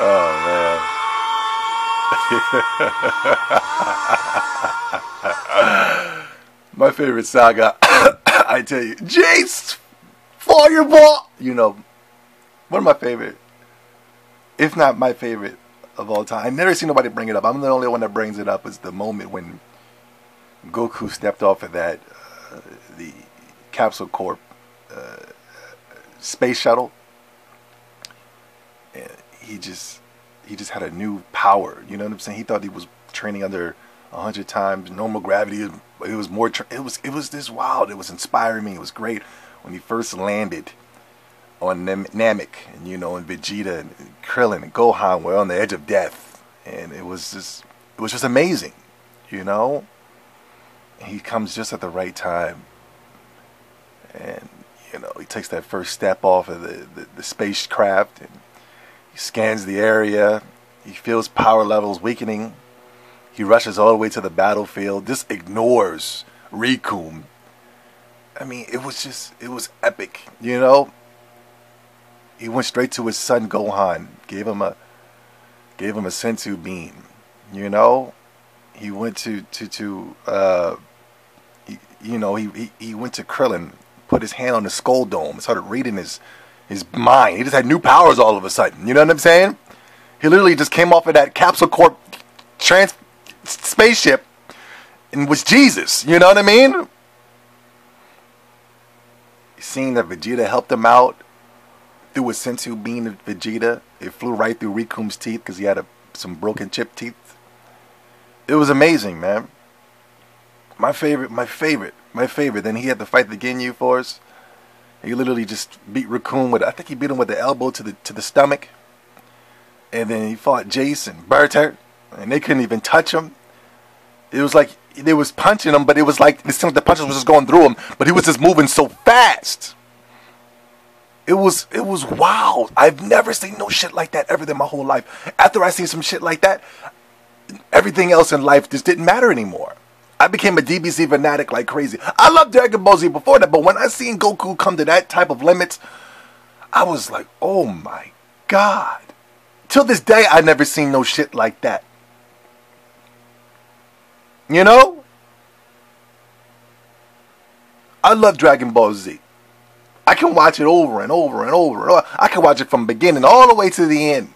Oh man. My favorite saga, I tell you, Jace, Fireball. You know, one of my favorite, if not my favorite of all time. I've never seen nobody bring it up. I'm the only one that brings it up. Is the moment when Goku stepped off of that the Capsule Corp space shuttle, and he just had a new power. You know what I'm saying? He thought he was training under 100 times normal gravity. It was more. It was this wild. It was inspiring me. It was great when he first landed on Namek, and you know, and Vegeta and Krillin and Gohan were on the edge of death, and it was just amazing. You know, he comes just at the right time, and you know, he takes that first step off of the spacecraft, and he scans the area. He feels power levels weakening. He rushes all the way to the battlefield. Just ignores Riku. I mean, it was epic, you know. He went straight to his son Gohan, gave him a sensu beam, you know. He went he went to Krillin, put his hand on the skull dome, and started reading his mind. He just had new powers all of a sudden. You know what I'm saying? He literally just came off of that Capsule Corp spaceship and was Jesus. You know what I mean? Seeing that Vegeta helped him out, threw a sensu beam at Vegeta. It flew right through Riku's teeth because he had some broken chip teeth. It was amazing, man. My favorite. Then he had to fight the Ginyu Force. He literally just beat Raccoon I think he beat him with the elbow to the stomach. And then he fought Jace and Berter, and they couldn't even touch him. It was like they was punching him, but it was like it seemed like the punches was just going through him, but he was just moving so fast. It was wild. I've never seen no shit like that ever in my whole life. After I seen some shit like that, everything else in life just didn't matter anymore. I became a DBZ fanatic like crazy. I loved Dragon Ball Z before that, but when I seen Goku come to that type of limits, I was like, oh my God. Till this day, I never seen no shit like that. You know? I love Dragon Ball Z. I can watch it over and over and over and over. I can watch it from beginning all the way to the end.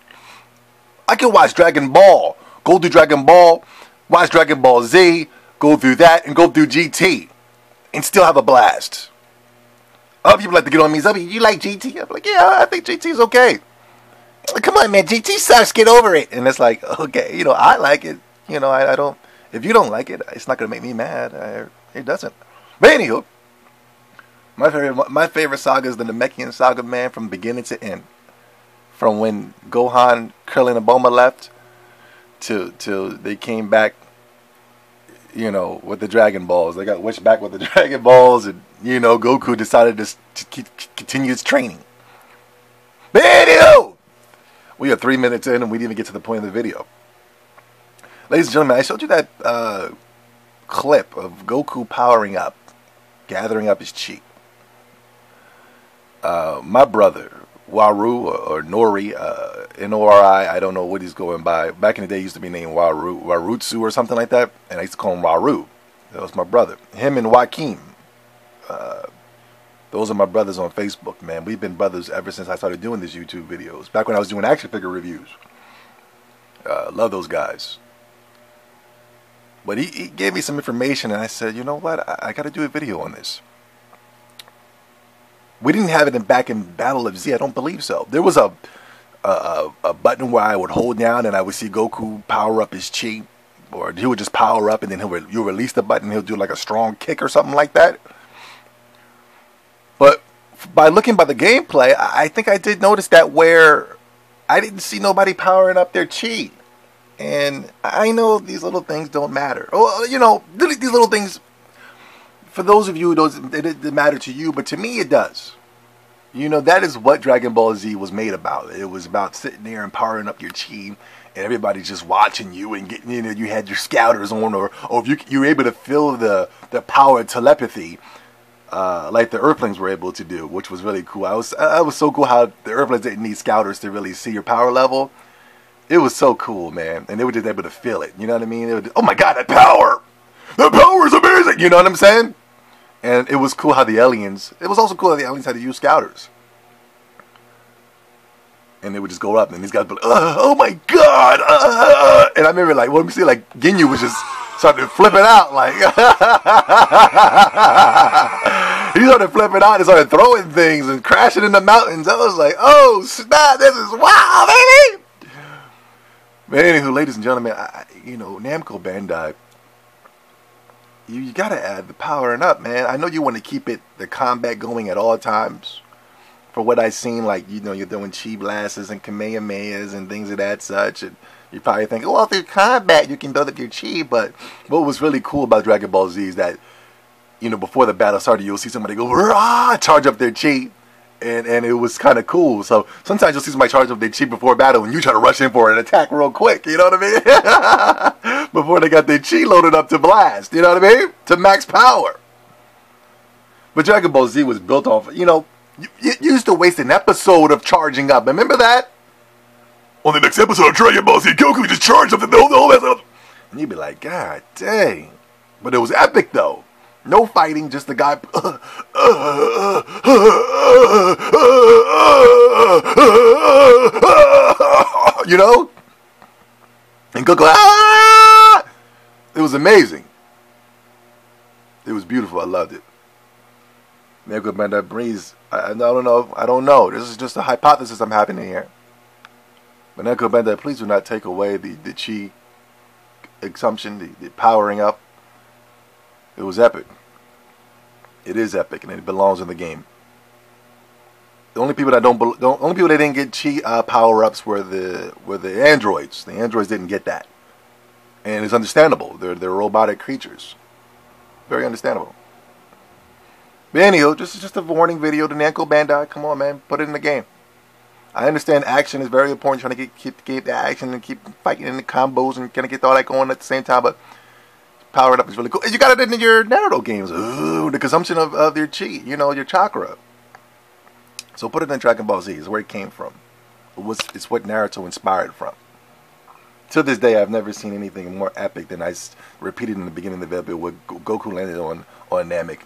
I can watch Dragon Ball, go through Dragon Ball, watch Dragon Ball Z, go through that, and go through GT, and still have a blast. Other people like to get on me. You like GT? I'm like, yeah, I think GT is okay. Like, come on, man, GT sucks. Get over it. And it's like, okay, you know, I like it. You know, I don't. If you don't like it, it's not gonna make me mad. It doesn't. But anywho, my favorite saga is the Namekian saga, man, from beginning to end. From when Gohan, Krillin, and Bulma left till they came back, you know, with the Dragon Balls. They got wished back with the Dragon Balls, and you know, Goku decided to continue his training. But anywho, we are 3 minutes in, and we didn't even get to the point of the video. Ladies and gentlemen, I showed you that clip of Goku powering up, gathering up his chi. My brother, Waru, or Nori, N-O-R-I, I don't know what he's going by. Back in the day, he used to be named Warutsu or something like that, and I used to call him Waru. That was my brother. Him and Joaquin. Those are my brothers on Facebook, man. We've been brothers ever since I started doing these YouTube videos. Back when I was doing action figure reviews. Love those guys. But he gave me some information, and I said, you know what? I got to do a video on this. We didn't have it back in Battle of Z. I don't believe so. There was a button where I would hold down, and I would see Goku power up his chi. Or he would just power up, and then you'll release the button, he'll do like a strong kick or something like that. But by looking by the gameplay, I think I did notice that where I didn't see nobody powering up their chi. And I know these little things don't matter. Oh, you know, these little things, for those of you, it doesn't matter to you, but to me it does. You know, that is what Dragon Ball Z was made about. It was about sitting there and powering up your chi, and everybody's just watching you and getting, you know, you had your scouters on, or if you were able to feel the power of telepathy like the Earthlings were able to do, which was really cool. I was so cool how the Earthlings didn't need scouters to really see your power level. It was so cool, man, and they were just able to feel it. You know what I mean? They would, oh my God, that power! That power is amazing! You know what I'm saying? And it was cool how the aliens. It was also cool how the aliens had to use scouters. And they would just go up, and these guys would be like, oh my God! And I remember, like, when we see, like, Ginyu was just started flipping out, like, he started flipping out and started throwing things and crashing in the mountains. I was like, oh snap, this is wow, baby! But anywho, ladies and gentlemen, Namco Bandai, you gotta add the powering up, man. I know you want to keep the combat going at all times. For what I've seen, like, you're doing chi blasts and kamehamehas and things of that such, and you probably think, well, through combat you can build up your chi. But what was really cool about Dragon Ball Z is that, before the battle started, you'll see somebody go, rah, charge up their chi, and it was kind of cool. So sometimes you'll see somebody charge up their chi before battle, and you try to rush in for an attack real quick. You know what I mean? Before they got their chi loaded up to blast. You know what I mean? To max power. But Dragon Ball Z was built off, You used to waste an episode of charging up. Remember that? On the next episode of Dragon Ball Z, Goku just charged up the whole mess up. And you'd be like, God dang. But it was epic, though. No fighting, just the guy. And Goku, it was amazing. It was beautiful. I loved it. Namco Bandai Breeze. I don't know. This is just a hypothesis I'm having in here. But Namco Bandai, please do not take away the chi consumption, the powering up. It was epic. It is epic, and it belongs in the game. The only people that only people that didn't get chi power ups were the androids. The androids didn't get that, and it's understandable. They're robotic creatures. Very understandable. But anyhow, just a warning video to Namco Bandai. Come on, man, put it in the game. I understand action is very important, trying to keep the action and keep fighting in the combos and kind of get all that going at the same time. But power it up is really cool. And you got it in your Naruto games. Ooh, the consumption of your chi, your chakra. So put it in Dragon Ball Z. Is where it came from. It's what Naruto inspired from. To this day, I've never seen anything more epic than I repeated in the beginning of the video where Goku landed on Namek.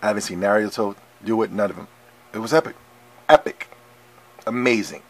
I haven't seen Naruto do it, none of them. It was epic. Epic. Amazing.